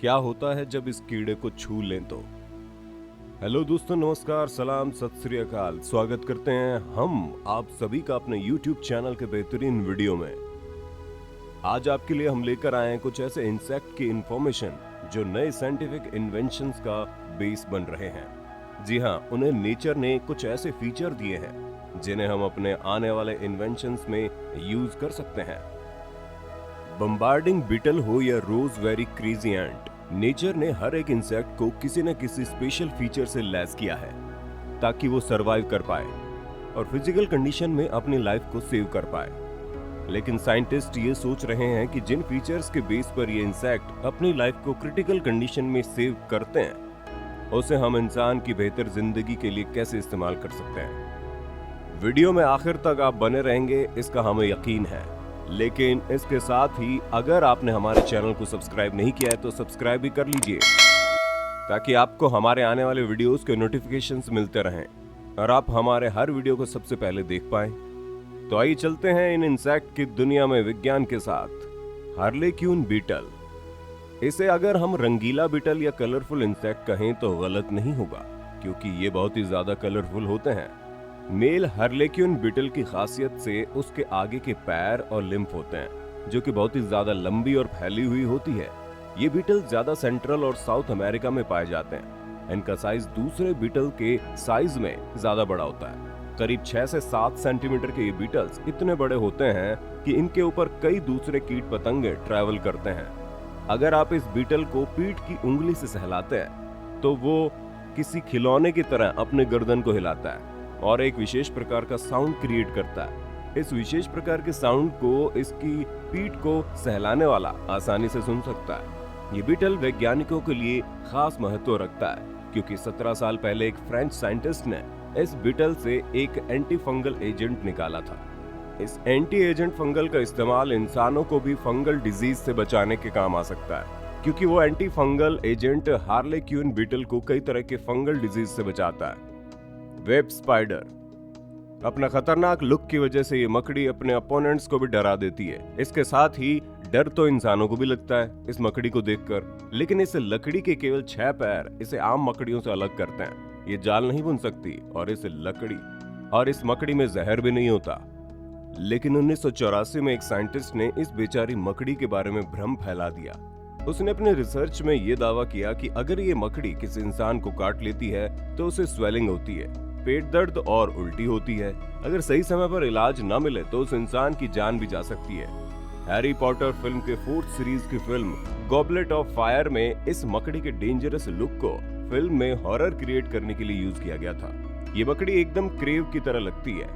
क्या होता है जब इस कीड़े को छू लें तो। हेलो दोस्तों, नमस्कार, सलाम, सत श्री अकाल। स्वागत करते हैं हम आप सभी का अपने YouTube चैनल के बेहतरीन वीडियो में। आज आपके लिए हम लेकर आए हैं कुछ ऐसे इंसेक्ट की इंफॉर्मेशन जो नए साइंटिफिक इन्वेंशंस का बेस बन रहे हैं। जी हाँ, उन्हें नेचर ने कुछ ऐसे फीचर दिए हैं जिन्हें हम अपने आने वाले इन्वेंशंस में यूज कर सकते हैं। बम्बार्डिंग बीटल हो या रोज वेरी क्रेजी एंट, नेचर ने हर एक इंसेक्ट को किसी न किसी स्पेशल फीचर से लैस किया है ताकि वो सरवाइव कर पाए और फिजिकल कंडीशन में अपनी लाइफ को सेव कर पाए। लेकिन साइंटिस्ट ये सोच रहे हैं कि जिन फीचर्स के बेस पर ये इंसेक्ट अपनी लाइफ को क्रिटिकल कंडीशन में सेव करते हैं उसे हम इंसान की बेहतर जिंदगी के लिए कैसे इस्तेमाल कर सकते हैं। वीडियो में आखिर तक आप बने रहेंगे इसका हमें यकीन है। लेकिन इसके साथ ही अगर आपने हमारे चैनल को सब्सक्राइब नहीं किया है तो सब्सक्राइब भी कर लीजिए ताकि आपको हमारे आने वाले वीडियोस के नोटिफिकेशंस मिलते रहें और आप हमारे हर वीडियो को सबसे पहले देख पाएं। तो आइए चलते हैं इन इंसेक्ट की दुनिया में विज्ञान के साथ। हार्लेक्यून बीटल, इसे अगर हम रंगीला बीटल या कलरफुल इंसेक्ट कहें तो गलत नहीं होगा क्योंकि ये बहुत ही ज्यादा कलरफुल होते हैं। मेल हार्लेक्यून बीटल की खासियत से उसके आगे के पैर और लिम्फ होते हैं जो कि बहुत ही ज्यादा लंबी और फैली हुई होती है। ये बीटल ज्यादा सेंट्रल और साउथ अमेरिका में पाए जाते हैं। इनका साइज दूसरे बीटल के साइज में ज्यादा बड़ा होता है। करीब 6 से 7 सेंटीमीटर के ये बीटल्स इतने बड़े होते हैं कि इनके ऊपर कई दूसरे कीट पतंगे ट्रैवल करते हैं। अगर आप इस बीटल को पीठ की उंगली से सहलाते हैं तो वो किसी खिलौने की तरह अपने गर्दन को हिलाता है और एक विशेष प्रकार का साउंड क्रिएट करता है। इस विशेष प्रकार के साउंड को इसकी पीठ को सहलाने वाला आसानी से सुन सकता है। ये बीटल वैज्ञानिकों के लिए खास महत्व रखता है क्योंकि 17 साल पहले एक फ्रेंच साइंटिस्ट ने इस बीटल से एक एंटी फंगल एजेंट निकाला था। इस एंटी एजेंट फंगल का इस्तेमाल इंसानों को भी फंगल डिजीज से बचाने के काम आ सकता है क्योंकि वो एंटी फंगल एजेंट हार्लेक्यून बीटल को कई तरह के फंगल डिजीज से बचाता है। वेब स्पाइडर, अपना खतरनाक लुक की वजह से ये मकड़ी अपने अपोनेंट्स को भी डरा देती है। इसके साथ ही डर तो इंसानों को भी लगता है इस मकड़ी को देखकर, लेकिन इस लकड़ी के केवल 6 पैर इसे आम मकड़ियों से अलग करते हैं। ये जाल नहीं बुन सकती और इस मकड़ी में जहर भी नहीं होता। लेकिन 1984 में एक साइंटिस्ट ने इस बेचारी मकड़ी के बारे में भ्रम फैला दिया। उसने अपने रिसर्च में ये दावा किया कि अगर ये मकड़ी किसी इंसान को काट लेती है तो उसे स्वेलिंग होती है, पेट दर्द और उल्टी होती है। अगर सही समय पर इलाज न मिले तो उस इंसान की जान भी जा सकती है। हैरी पॉटर फिल्म के 4th सीरीज की फिल्म गॉबलेट ऑफ फायर में इस मकड़ी के डेंजरस लुक को फिल्म में हॉरर क्रिएट करने के लिए यूज किया गया था। ये मकड़ी एकदम क्रेव की तरह लगती है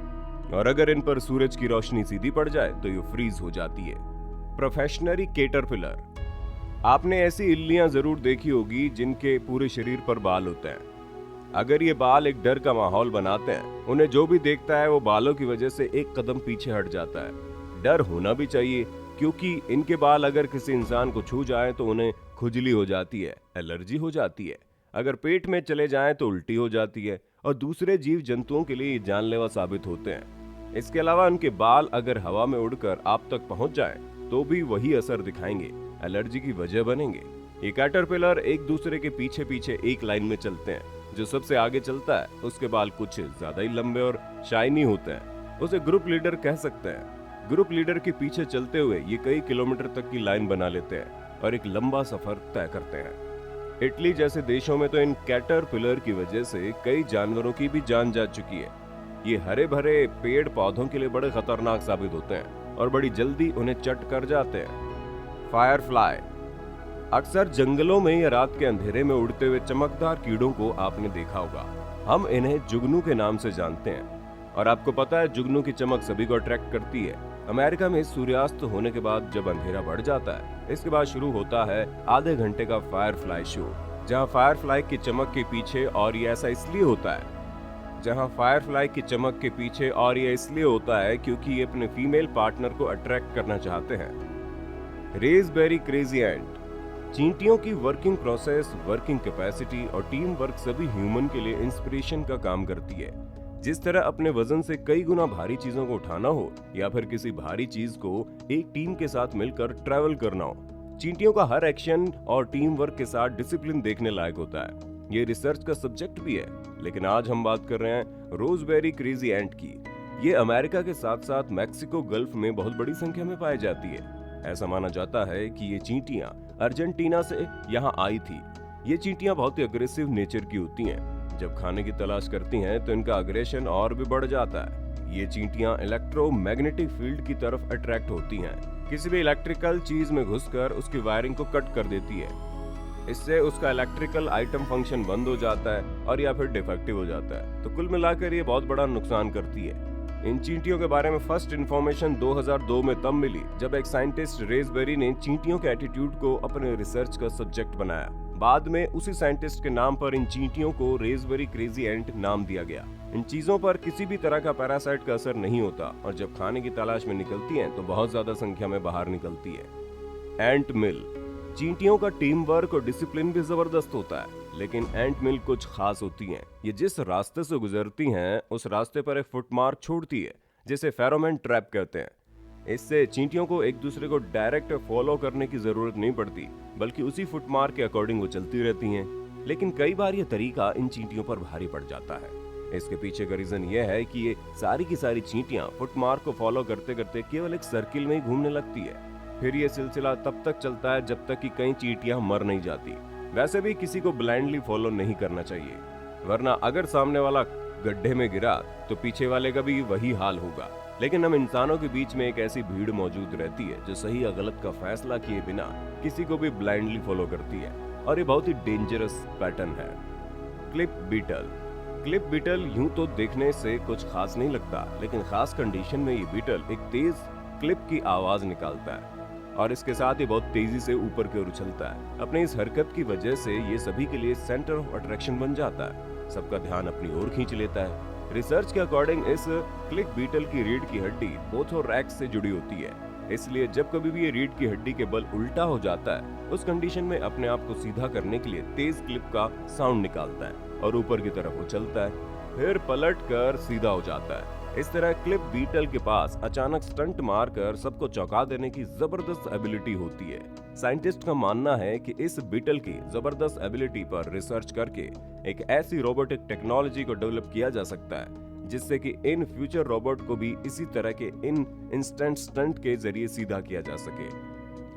और अगर इन पर सूरज की रोशनी सीधी पड़ जाए तो ये फ्रीज हो जाती है। प्रोफेशनरी कैटरपिलर, आपने ऐसी इल्लियां जरूर देखी होगी जिनके पूरे शरीर पर बाल होते हैं। अगर ये बाल एक डर का माहौल बनाते हैं, उन्हें जो भी देखता है वो बालों की वजह से एक कदम पीछे हट जाता है। डर होना भी चाहिए क्योंकि इनके बाल अगर किसी इंसान को छू जाए तो उन्हें खुजली हो जाती है, एलर्जी हो जाती है। अगर पेट में चले जाएं तो उल्टी हो जाती है और दूसरे जीव जंतुओं के लिए जानलेवा साबित होते हैं। इसके अलावा उनके बाल अगर हवा में उड़कर आप तक पहुंच जाएं तो भी वही असर दिखाएंगे, एलर्जी की वजह बनेंगे। ये कैटरपिलर एक दूसरे के पीछे पीछे एक लाइन में चलते हैं। जो सबसे आगे चलता है उसके बाल कुछ ज्यादा ही लंबे और शाइनी होते हैं। उसे ग्रुप लीडर कह सकते हैं। ग्रुप लीडर के पीछे चलते हुए ये कई किलोमीटर तक की लाइन बना लेते हैं और एक लंबा सफर तय करते हैं। इटली जैसे देशों में तो इन कैटरपिलर की वजह से कई जानवरों की भी जान जा चुकी है। ये हरे भरे पेड़ पौधों के लिए बड़े खतरनाक साबित होते हैं और बड़ी जल्दी उन्हें चट कर जाते हैं। फायरफ्लाई, अक्सर जंगलों में या रात के अंधेरे में उड़ते हुए चमकदार कीड़ों को आपने देखा होगा। हम इन्हें जुगनू के नाम से जानते हैं और आपको पता है जुगनू की चमक सभी को अट्रैक्ट करती है। अमेरिका में सूर्यास्त होने के बाद जब अंधेरा बढ़ जाता है, इसके बाद शुरू होता है आधे घंटे का फायरफ्लाई शो, जहां फायरफ्लाई की चमक के पीछे और ये ऐसा इसलिए होता है क्योंकि ये अपने फीमेल पार्टनर को अट्रैक्ट करना चाहते हैं। रेसबेरी क्रेजी एंट, चींटियों की वर्किंग प्रोसेस, वर्किंग कैपेसिटी और टीम वर्क सभी ह्यूमन के लिए इंस्पिरेशन का काम करती है। जिस तरह अपने वजन से कई गुना भारी चीजों को उठाना हो या फिर किसी भारी चीज को एक टीम के साथ मिलकर ट्रैवल करना हो, चींटियों का हर एक्शन और टीम वर्क के साथ डिसिप्लिन देखने लायक होता है। ये रिसर्च का सब्जेक्ट भी है, लेकिन आज हम बात कर रहे हैं रोजबेरी क्रेजी एंट की। ये अमेरिका के साथ साथ मैक्सिको गल्फ में बहुत बड़ी संख्या में पाई जाती है। ऐसा माना जाता है कि ये चींटियां अर्जेंटीना से यहाँ आई थी। ये चींटियां बहुत ही अग्रेसिव नेचर की होती हैं। जब खाने की तलाश करती हैं तो इनका अग्रेशन और भी बढ़ जाता है। ये चींटियां इलेक्ट्रोमैग्नेटिक फील्ड की तरफ अट्रैक्ट होती हैं। किसी भी इलेक्ट्रिकल चीज में घुसकर उसकी वायरिंग को कट कर देती है। इससे उसका इलेक्ट्रिकल आइटम फंक्शन बंद हो जाता है और या फिर डिफेक्टिव हो जाता है। तो कुल मिलाकर ये बहुत बड़ा नुकसान करती है। इन चींटियों के बारे में फर्स्ट इन्फॉर्मेशन 2002 में तब मिली जब एक साइंटिस्ट रेसबेरी ने चींटियों के एटीट्यूड को अपने रिसर्च का सब्जेक्ट बनाया। बाद में उसी साइंटिस्ट के नाम पर इन चींटियों को रेसबेरी क्रेजी एंट नाम दिया गया। इन चीजों पर किसी भी तरह का पैरासाइट का असर नहीं होता और जब खाने की तलाश में निकलती हैं तो बहुत ज्यादा संख्या में बाहर निकलती है। एंट मिल। चींटियों का टीम वर्क और डिसिप्लिन भी जबरदस्त होता है, लेकिन एंट मिल कुछ खास होती हैं। ये जिस रास्ते से गुजरती हैं उस रास्ते पर एक फुटमार्क छोड़ती है, जिसे फेरोमोन ट्रैप कहते हैं। इससे चींटियों को एक दूसरे को डायरेक्ट फॉलो करने की जरूरत नहीं पड़ती, बल्कि उसी फुटमार्क के अकॉर्डिंग वो चलती रहती हैं। लेकिन कई बार ये तरीका इन चींटियों पर भारी पड़ जाता है। इसके पीछे का रीजन ये है कि ये सारी की सारी चींटियां फुटमार्क को फॉलो करते करते केवल एक सर्किल में ही घूमने लगती है। फिर ये सिलसिला तब तक चलता है जब तक कि कई चींटियां मर नहीं जाती। वैसे भी किसी को ब्लाइंडली फॉलो नहीं करना चाहिए, वरना अगर सामने वाला गड्ढे में गिरा तो पीछे वाले का भी वही हाल होगा। लेकिन हम इंसानों के बीच में एक ऐसी भीड़ मौजूद रहती है जो सही या गलत का फैसला किए बिना किसी को भी ब्लाइंडली फॉलो करती है, और ये बहुत ही डेंजरस पैटर्न है। Click beetle. क्लिप बीटल यूं तो देखने से कुछ खास नहीं लगता, लेकिन खास कंडीशन में ये बीटल एक तेज क्लिप की आवाज निकालता है और इसके साथ ही बहुत तेजी से ऊपर की ओर उछलता है। अपने इस हरकत की वजह से ये सभी के लिए सेंटर ऑफ अट्रैक्शन बन जाता है, सबका ध्यान अपनी ओर खींच लेता है। रिसर्च के अकॉर्डिंग इस क्लिप बीटल की रीढ़ की हड्डी पोथोरैक्स से जुड़ी होती है, इसलिए जब कभी भी ये रीढ़ की हड्डी के बल उल्टा हो जाता है उस कंडीशन में अपने आप को सीधा करने के लिए तेज क्लिप का साउंड निकालता है और ऊपर की तरफ उछलता है, फिर पलट कर सीधा हो जाता है। इस तरह क्लिप बीटल के पास अचानक स्टंट मारकर सबको चौंका देने की जबरदस्त एबिलिटी होती है। साइंटिस्ट का मानना है कि इस बीटल की जबरदस्त एबिलिटी पर रिसर्च करके एक ऐसी रोबोटिक टेक्नोलॉजी को डेवलप किया जा सकता है जिससे कि इन फ्यूचर रोबोट को भी इसी तरह के इन इंस्टेंट स्टंट के जरिए सीधा किया जा सके।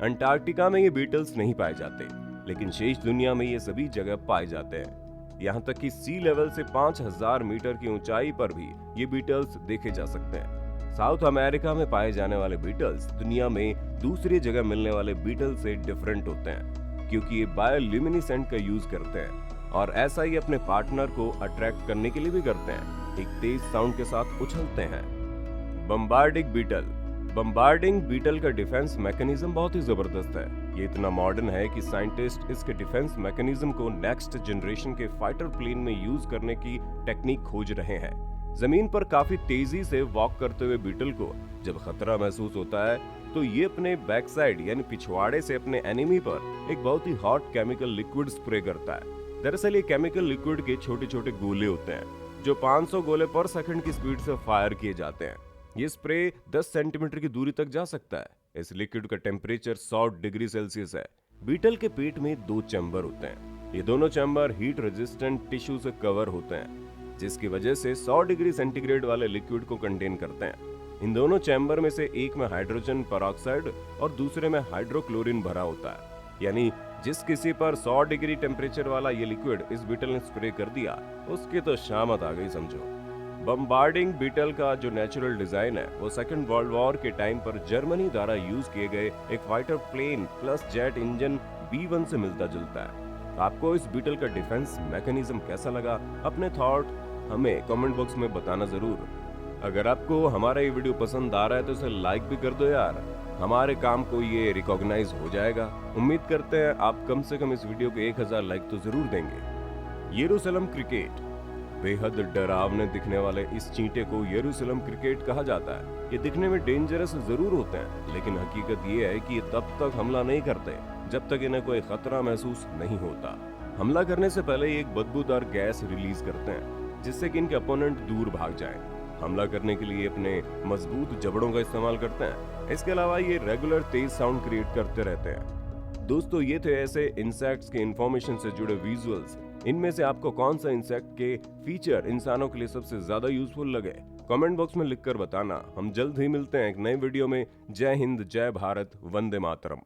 अंटार्कटिका में ये बीटल्स नहीं पाए जाते, लेकिन शेष दुनिया में ये सभी जगह पाए जाते हैं। यहाँ तक कि सी लेवल से 5000 मीटर की ऊंचाई पर भी ये बीटल्स देखे जा सकते हैं। साउथ अमेरिका में पाए जाने वाले बीटल्स दुनिया में दूसरी जगह मिलने वाले बीटल से डिफरेंट होते हैं, क्योंकि ये बायोल्यूमिनेसेंट का यूज करते हैं और ऐसा ही अपने पार्टनर को अट्रैक्ट करने के लिए भी करते हैं। एक तेज साउंड के साथ उछलते हैं। Bombardier beetle. बम्बार्डिंग बीटल का डिफेंस मैकेनिज्म बहुत ही जबरदस्त है। ये इतना मॉडर्न है कि साइंटिस्ट इसके डिफेंस मैकेनिज्म को नेक्स्ट जनरेशन के फाइटर प्लेन में यूज करने की टेक्निक खोज रहे हैं। जमीन पर काफी तेजी से वॉक करते हुए बीटल को जब खतरा महसूस होता है तो ये अपने बैक साइड यानी पिछवाड़े से अपने एनिमी पर एक बहुत ही हॉट केमिकल लिक्विड स्प्रे करता है। दरअसल ये केमिकल लिक्विड के छोटे छोटे गोले होते हैं जो 500 गोले पर सेकंड की स्पीड से फायर किए जाते हैं। ये स्प्रे 10 सेंटीमीटर की दूरी तक जा सकता है। इस लिक्विड का टेम्परेचर 100 डिग्री सेल्सियस है। बीटल के पेट में 2 चैम्बर होते हैं। ये दोनों चैम्बर हीट रेजिस्टेंट टिश्यू से कवर होते हैं, जिसकी वजह से 100 डिग्री सेंटीग्रेड वाले लिक्विड को कंटेन करते हैं। इन दोनों चैम्बर में से एक में हाइड्रोजन पेरोक्साइड और दूसरे में हाइड्रोक्लोरिन भरा होता है। यानी जिस किसी पर 100 डिग्री टेम्परेचर वाला ये लिक्विड इस बीटल ने स्प्रे कर दिया उसकी तो शामत आ गई समझो। बम्बार्डिंग बीटल का जो नेचुरल डिजाइन है वो सेकंड वर्ल्ड वॉर के टाइम पर जर्मनी द्वारा यूज किए गए एक fighter plane plus jet engine B1 से मिलता जुलता है। आपको इस बीटल का डिफेंस मैकेनिज्म कैसा लगा, अपने थॉट हमें कमेंट बॉक्स में बताना जरूर। अगर आपको हमारा ये वीडियो पसंद आ रहा है तो इसे लाइक भी कर दो यार, हमारे काम को ये रिकॉग्नाइज हो जाएगा। उम्मीद करते हैं आप कम से कम इस वीडियो को 1000 लाइक तो जरूर देंगे। यरूशलेम क्रिकेट। बेहद डरावने दिखने वाले इस चींटे को यरूशलेम क्रिकेट कहा जाता है। ये दिखने में डेंजरस जरूर होते हैं, लेकिन हकीकत ये है कि ये तब तक हमला नहीं करते जब तक इन्हें कोई खतरा महसूस नहीं होता। हमला करने से पहले ये एक बदबूदार गैस रिलीज करते हैं जिससे कि इनके अपोनेंट दूर भाग जाएं। हमला करने के लिए अपने मजबूत जबड़ों का इस्तेमाल करते हैं। इसके अलावा ये रेगुलर तेज साउंड क्रिएट करते रहते हैं। दोस्तों ये थे ऐसे इंसेक्ट्स के इंफॉर्मेशन से जुड़े विजुअल्स। इनमें से आपको कौन सा इंसेक्ट के फीचर इंसानों के लिए सबसे ज्यादा यूजफुल लगे, कमेंट बॉक्स में लिखकर बताना। हम जल्द ही मिलते हैं एक नए वीडियो में। जय हिंद, जय भारत, वंदे मातरम।